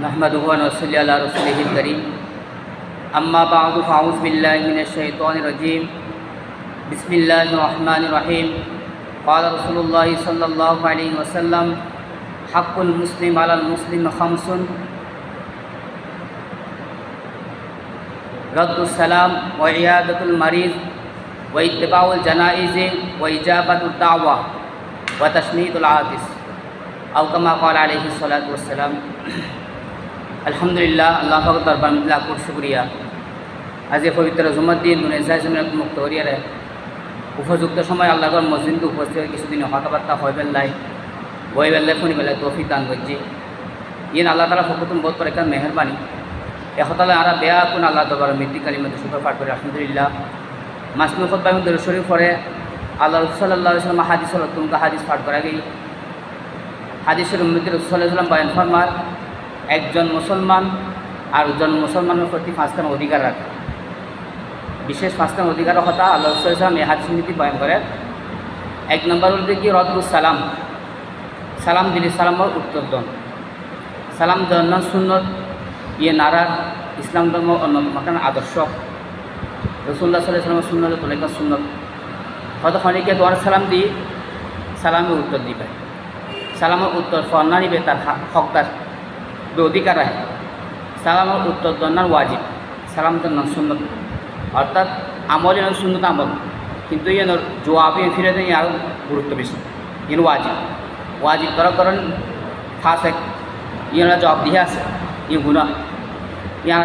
नहमदुहु व नसल्ली अला रसूलिहिल करीम अम्मा बअदु फ़अऊज़ु बिल्लाहि मिनश शैतानिर रजीम बिस्मिल्लाहिर रहमानिर रहीम क़ाल रसूलुल्लाहि सल्लल्लाहु अलैहि वसल्लम हक़्क़ुल मुस्लिम अलल मुस्लिम खम्सुन रद्दुस सलाम व इयादतुल मरीज़ व इत्तिबाउल जनाइज़ व इजाबतुद दावा व तशमीतुल आतिस औ कमा क़ाल अलैहि सलातु वस्सलाम। अल्हम्दुलिल्लाह अल्लाह पाक दरबार में लाख कोटी शुक्रिया। आज ये पवित्र जुम्मत दिन दुनिया से मुक्त हो रही उपयुक्त समय आल्लाहर मस्जिद उपस्थित किसुदिन हकाबार्ता हो बेल्लाई बई बेल्ले फुनी बेल्ले तौफिक दान करছি इन आल्लाह ताला फकुतुम बहुत पर एक मेहरबानी एखताले आरा बेया कुन आल्लाह दरबार मृत्यु कालिमा शुक्र पाठ करे अल्हम्दुलिल्लाह मासनू खुतबा में दरूद शरीफ पढ़े आल्लाह रसूल सल्लल्लाहु अलैहि वसल्लम हादिस तुमका हादिस पाठ करा गई। हादिस उम्मती रसूल सल्लल्लाहु अलैहि वसल्लम बयान फरमान एकजन मुसलमान और जन मुसलमाনের प्रति पाँचखान अधिकार रखे विशेष पाँचखान अधिकार কথা আল্লাহ রাসূল সাল্লাল্লাহু আলাইহি ওয়াসাল্লাম এই হাদিস নীতি বয়ান করেন। এক নম্বর হলো কি রদ্দুস সালাম, সালাম দিলে সালামের উত্তর দান। সালাম দেওয়ার সুন্নত ইয়ে নারার ইসলাম ধর্ম অন্যতম একটা আদর্শ। রাসূলুল্লাহ সাল্লাল্লাহু আলাইহি ওয়াসাল্লামের সুন্নত তোলেকা সুন্নত হয়তো খনিকে দোয়ার সালাম দি সালামের উত্তর দিবে, সালামের উত্তর ফরনা নিবে তার হকদার অধিকার আছে। সালামের উত্তর দেওয়ার ওয়াজিব, সালাম দেওয়ার সুন্নত অর্থাৎ আমল এর সুন্নত আমল কিন্তু এর জবাবে ফিরে দেয় আরও গুরুত্ব বেশি। এর ওয়াজিব করার কারণ ফাসেক ইয়েরা জবাব দিয়ে আছে ইয়ে গুনাহ